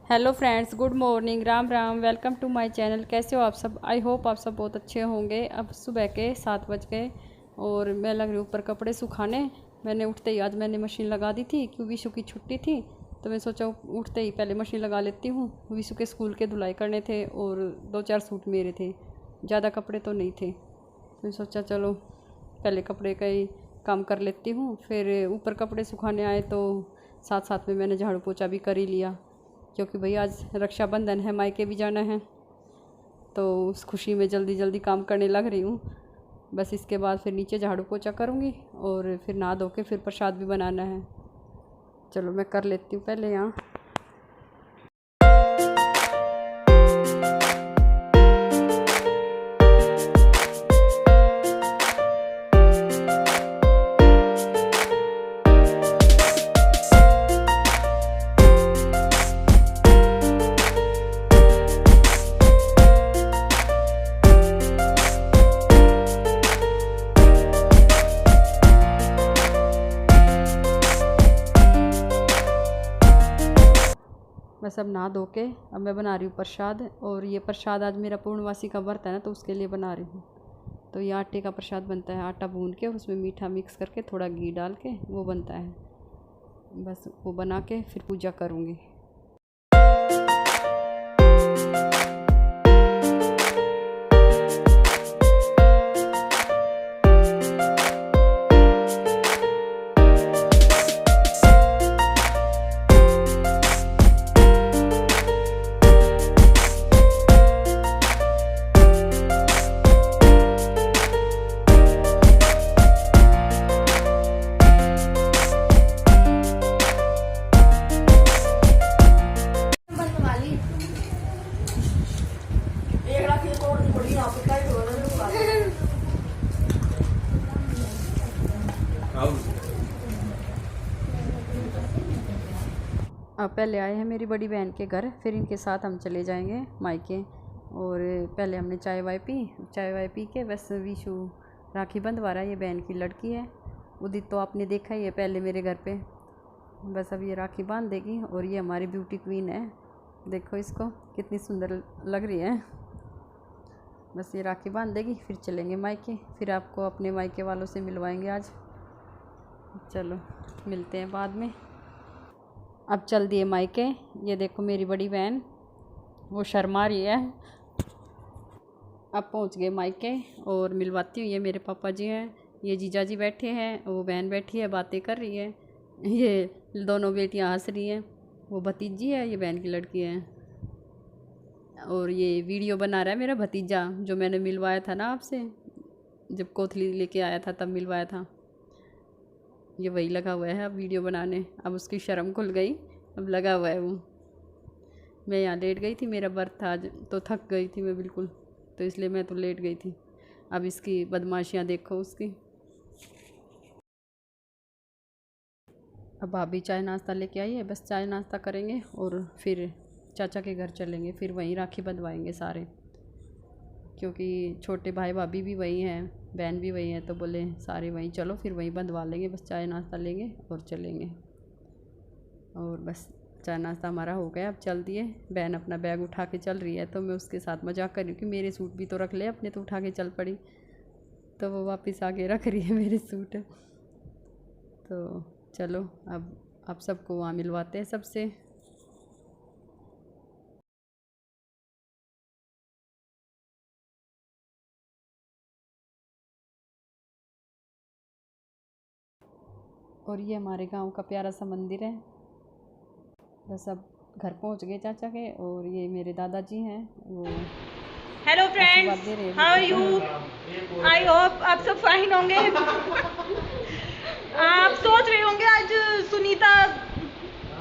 Hello friends, good morning, Ram Ram. Welcome to my channel. कैसे हो आप सब? आई होप आप सब बहुत अच्छे होंगे। अब सुबह के 7 बज गए और मैं लग रही हूँ ऊपर कपड़े सुखाने। मैंने उठते ही आज मैंने मशीन लगा दी थी क्योंकि विशु की छुट्टी थी, तो मैं सोचा उठते ही पहले मशीन लगा लेती हूँ। विशु के स्कूल के धुलाई करने थे और 2-4 सूट मेरे थे, ज़्यादा कपड़े तो नहीं थे। तो मैं सोचा चलो पहले कपड़े का ही काम कर लेती हूँ। फिर ऊपर कपड़े सुखाने आए तो साथ साथ में मैंने झाड़ू पोछा भी कर ही लिया, क्योंकि भाई आज रक्षाबंधन है, मायके भी जाना है, तो उस खुशी में जल्दी जल्दी काम करने लग रही हूँ। बस इसके बाद फिर नीचे झाड़ू पोछा करूँगी और फिर नहा धो के फिर प्रसाद भी बनाना है। चलो मैं कर लेती हूँ पहले यहाँ। बस अब नहा धो के अब मैं बना रही हूँ प्रसाद। और ये प्रसाद आज मेरा पूर्णवासी का व्रत है ना, तो उसके लिए बना रही हूँ। तो ये आटे का प्रसाद बनता है, आटा भून के उसमें मीठा मिक्स करके थोड़ा घी डाल के वो बनता है। बस वो बना के फिर पूजा करूँगी। अब पहले आए हैं मेरी बड़ी बहन के घर, फिर इनके साथ हम चले जाएंगे मायके। और पहले हमने चाय वाय पी के बस विशु राखी बंधवा रहा है। ये बहन की लड़की है, उदित तो आपने देखा ही है पहले मेरे घर पे। बस अब ये राखी बांध देगी। और ये हमारी ब्यूटी क्वीन है, देखो इसको कितनी सुंदर लग रही है। बस ये राखी बांध देगी फिर चलेंगे मायके, फिर आपको अपने मायके वालों से मिलवाएंगे आज। चलो मिलते हैं बाद में। अब चल दिए मायके। ये देखो मेरी बड़ी बहन वो शर्मा रही है। अब पहुंच गए मायके और मिलवाती हूँ। ये मेरे पापा जी हैं, ये जीजा जी बैठे हैं, वो बहन बैठी है बातें कर रही है। ये दोनों बेटियां हंस रही हैं। वो भतीजी है, ये बहन की लड़की है। और ये वीडियो बना रहा है मेरा भतीजा, जो मैंने मिलवाया था ना आपसे, जब कोथली लेके आया था तब मिलवाया था। ये वही लगा हुआ है अब वीडियो बनाने। अब उसकी शर्म खुल गई, अब लगा हुआ है वो। मैं यहाँ लेट गई थी, मेरा व्रत था आज, तो थक गई थी मैं बिल्कुल, तो इसलिए मैं तो लेट गई थी। अब इसकी बदमाशियाँ देखो उसकी। अब भाभी चाय नाश्ता लेके आई है, बस चाय नाश्ता करेंगे और फिर चाचा के घर चलेंगे, फिर वहीं राखी बंधवाएंगे सारे, क्योंकि छोटे भाई भाभी भी वही हैं, बहन भी वही है, तो बोले सारे वहीं चलो, फिर वहीं बंधवा लेंगे। बस चाय नाश्ता लेंगे और चलेंगे। और बस चाय नाश्ता हमारा हो गया, अब चल दिए। बहन अपना बैग उठा के चल रही है, तो मैं उसके साथ मजाक कर रही हूँ कि मेरे सूट भी तो रख ले अपने, तो उठा के चल पड़ी। तो वो वापस आके रख रही है मेरे सूट। तो चलो अब आप सबको वहाँ मिलवाते हैं सबसे। और ये हमारे गांव का प्यारा सा मंदिर है। बस अब घर पहुंच गए चाचा के। और ये मेरे दादाजी हैं, वो हेलो आशीर्वाद दे फ्रेंड्स, रहे हाउ आर हैं। यू? आई होप आप सब फाइन होंगे। आप सोच रहे होंगे आज सुनीता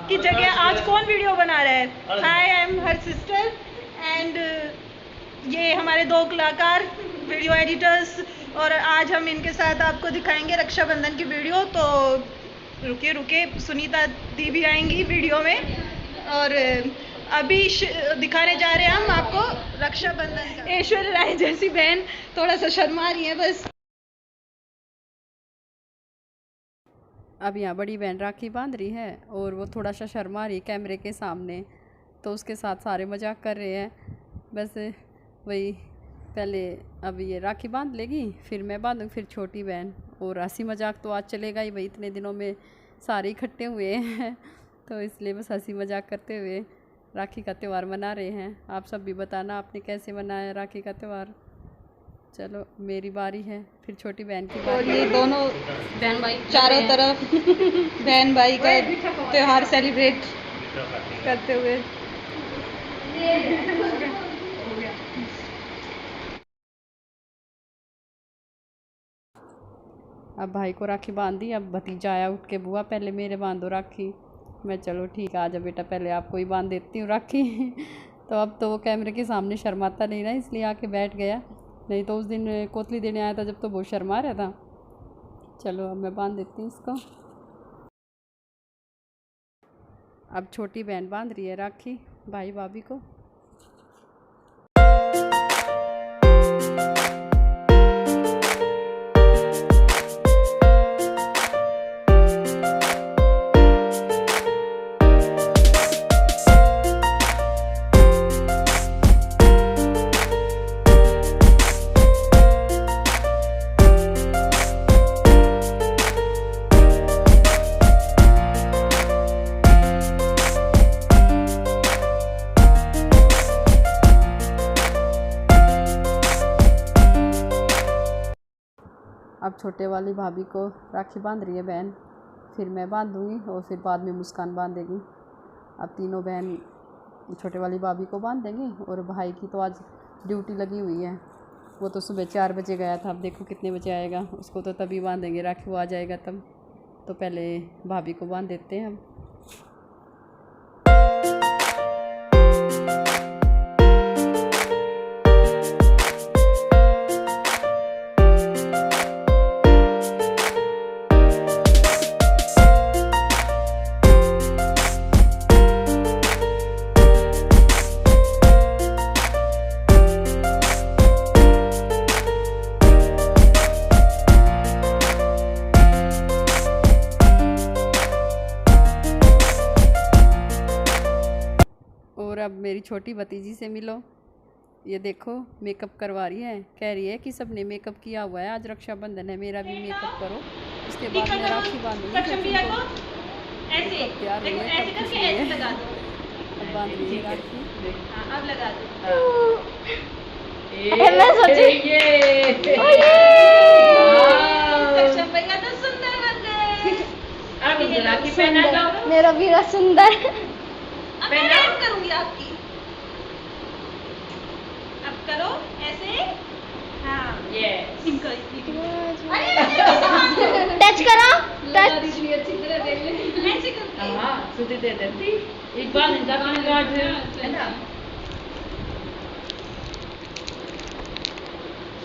की जगह आज कौन वीडियो बना रहा है। Hi, I am her sister and ये हमारे दो कलाकार वीडियो एडिटर्स, और आज हम इनके साथ आपको दिखाएंगे रक्षाबंधन की वीडियो। तो रुके रुके सुनीता दी भी आएंगी वीडियो में। और अभी दिखाने जा रहे हैं हम आपको रक्षाबंधन का। ऐश्वर्या राय जैसी बहन थोड़ा सा शर्मा रही है बस। अब यहाँ बड़ी बहन राखी बांध रही है और वो थोड़ा सा शर्मा रही कैमरे के सामने। तो उसके साथ सारे मजाक कर रहे हैं। बस वही पहले अब ये राखी बांध लेगी, फिर मैं बांधूँ, फिर छोटी बहन। और हंसी मजाक तो आज चलेगा ही भाई, इतने दिनों में सारे इकट्ठे हुए हैं तो इसलिए बस हंसी मजाक करते हुए राखी का त्यौहार मना रहे हैं। आप सब भी बताना आपने कैसे मनाया राखी का त्यौहार। चलो मेरी बारी है, फिर छोटी बहन की और बारी। ये दोनों बहन भाई चारों तरफ बहन भाई का त्योहार सेलिब्रेट करते हुए। अब भाई को राखी बांध दी। अब भतीजा आया उठ के, बुआ पहले मेरे बांधो राखी। मैं चलो ठीक है, आजा बेटा पहले आपको ही बांध देती हूँ राखी तो अब तो वो कैमरे के सामने शर्माता नहीं ना, इसलिए आके बैठ गया। नहीं तो उस दिन कोतली देने आया था जब तो बहुत शर्मा रहा था। चलो अब मैं बांध देती हूँ इसको। अब छोटी बहन बांध रही है राखी भाई भाभी को। अब छोटे वाली भाभी को राखी बांध रही है बहन, फिर मैं बांध दूँगी और फिर बाद में मुस्कान बांध देगी। अब तीनों बहन छोटे वाली भाभी को बांध देंगे। और भाई की तो आज ड्यूटी लगी हुई है, वो तो सुबह 4 बजे गया था। अब देखो कितने बजे आएगा, उसको तो तभी बांधेंगे राखी, वो आ जाएगा तब। तो पहले भाभी को बांध देते हैं अब। और अब मेरी छोटी भतीजी से मिलो। ये देखो मेकअप करवा रही है, कह रही है कि सबने मेकअप किया हुआ है, आज रक्षाबंधन है, मेरा भी मेकअप करो। उसके बाद मैं राखी बांधूंगी। तैयार हुई है, तब खुशी है। अब बांध लीजिए राखी। अब लगा मैं सोची भैया तो सुंदर बन गए। अब ये राखी पहना दो। मेरा वीरा सुंदर। अब मैं हेल्प करूंगी आपकी। अब करो ऐसे। हाँ यस टच करो, टच। ऐसे करके। हाँ सुधी दे देती एक बार इनका कार्ड है ना।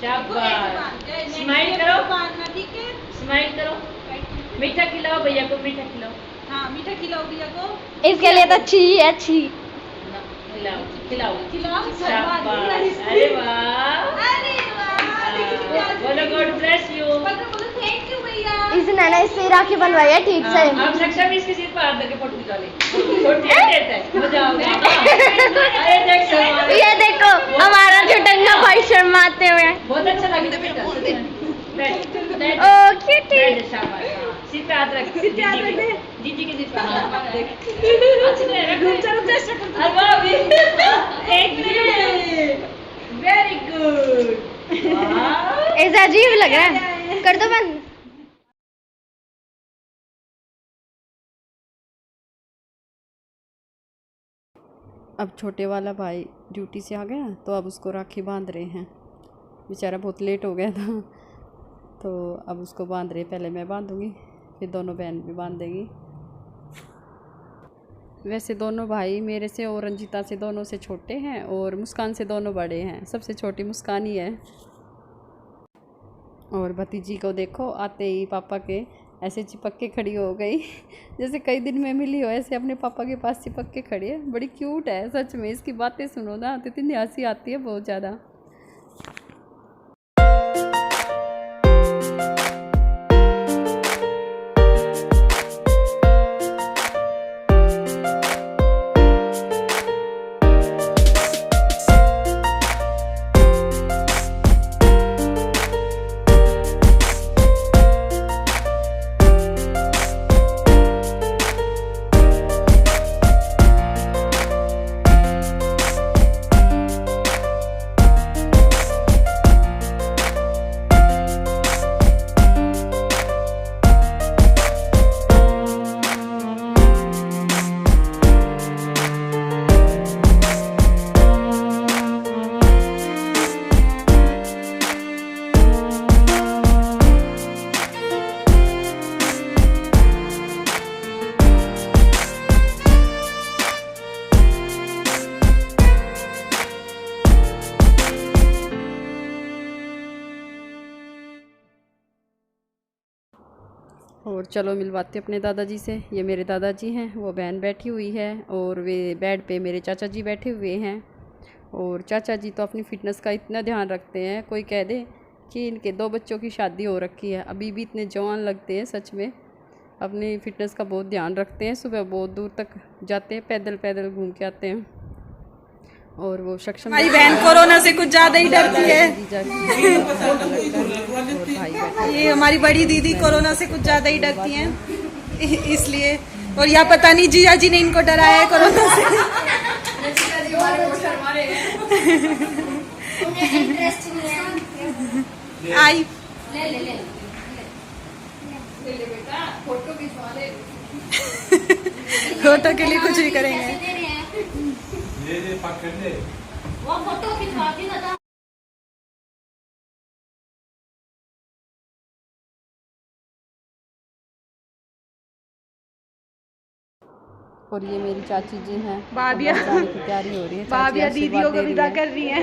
शाबाश स्माइल करो, बांधना ठीक है। स्माइल करो, मीठा खिलाओ भैया को, मीठा खिलाओ। हाँ मीठा खिलाओ भैया को। इसके लिए तो अच्छी है, अच्छी। खिलाओ खिलाओ खिलाओ। शाबाश। अरे वाह, अरे वाह। बोलो गॉड ब्लेस यू। बोलो थैंक यू भैया। इसने ना इससे राखी बनवाई है ठीक से। अब रक्षा भी इसके सिर पर हाथ रख के फोटो खिंचा ले, छोटी देता है मजा आएगा। अरे देख ये देखो हमारा झुटंगा भाई शर्माते हुए। बहुत अच्छा लगा बेटा। ओ क्यूटी। शाबाश, सिर पे हाथ रख, सिर पे हाथ रख दे। जीजी के सिर पे हाथ देख। अच्छी तरह रख। चलो चेष्टा करते हैं। अरे वाह भी एक मिनट, वेरी गुड। वाह ऐसा अजीब लग रहा है, कर दो बंद। अब छोटे वाला भाई ड्यूटी से आ गया, तो अब उसको राखी बांध रहे हैं। बेचारा बहुत लेट हो गया था, तो अब उसको बांध रहे। पहले मैं बांधूंगी, फिर दोनों बहन भी बांध देगी। वैसे दोनों भाई मेरे से और रंजीता से दोनों से छोटे हैं, और मुस्कान से दोनों बड़े हैं। सबसे छोटी मुस्कान ही है। और भतीजी को देखो, आते ही पापा के ऐसे चिपक के खड़ी हो गई जैसे कई दिन में मिली हो, ऐसे अपने पापा के पास चिपक के खड़ी है। बड़ी क्यूट है सच में, इसकी बातें सुनो ना तो इतनी हंसी आती है बहुत ज़्यादा। और चलो मिलवाते अपने दादाजी से। ये मेरे दादाजी हैं, वो बहन बैठी हुई है और वे बेड पे मेरे चाचा जी बैठे हुए हैं। और चाचा जी तो अपनी फ़िटनेस का इतना ध्यान रखते हैं, कोई कह दे कि इनके 2 बच्चों की शादी हो रखी है, अभी भी इतने जवान लगते हैं। सच में अपनी फ़िटनेस का बहुत ध्यान रखते हैं। सुबह बहुत दूर तक जाते हैं, पैदल पैदल घूम के आते हैं। और वो सक्षम हमारी बहन कोरोना से कुछ ज़्यादा ही डरती है। ये हमारी बड़ी दीदी कोरोना से कुछ ज़्यादा ही डरती हैं इसलिए। और या पता नहीं जिया जी ने इनको डराया है कोरोना से। आई फोटो के लिए कुछ भी करेंगे। वो फोटो खिंचवा के दादा। और ये मेरी चाची जी हैं, भाभिया जाने की तैयारी हो रही है। भाभिया चाची दीदियों आशीर्वाद को दे विदा रही कर रही हैं।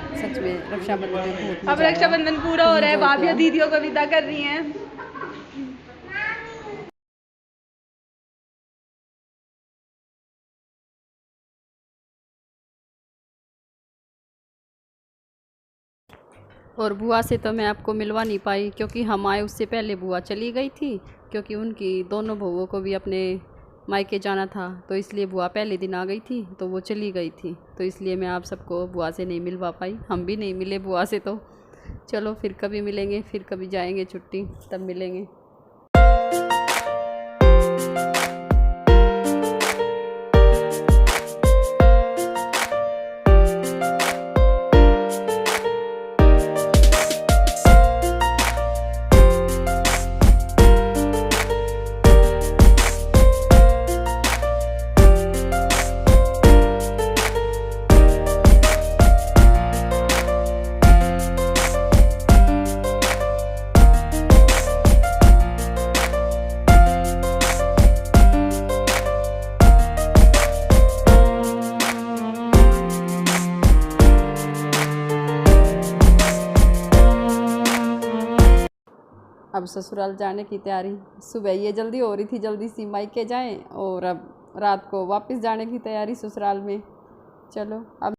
और सच में रक्षाबंधन पे बहुत अब मजा आया। रक्षाबंधन पूरा हो रहा है, enjoy भाभिया किया। दीदियों को विदा कर रही हैं। और बुआ से तो मैं आपको मिलवा नहीं पाई, क्योंकि हम आए उससे पहले बुआ चली गई थी, क्योंकि उनकी दोनों बहुओं को भी अपने मायके जाना था, तो इसलिए बुआ पहले दिन आ गई थी, तो वो चली गई थी। तो इसलिए मैं आप सबको बुआ से नहीं मिलवा पाई, हम भी नहीं मिले बुआ से। तो चलो फिर कभी मिलेंगे, फिर कभी जाएंगे छुट्टी, तब मिलेंगे। अब ससुराल जाने की तैयारी। सुबह ये जल्दी हो रही थी, जल्दी सी मायके जाएं, और अब रात को वापस जाने की तैयारी ससुराल में। चलो अब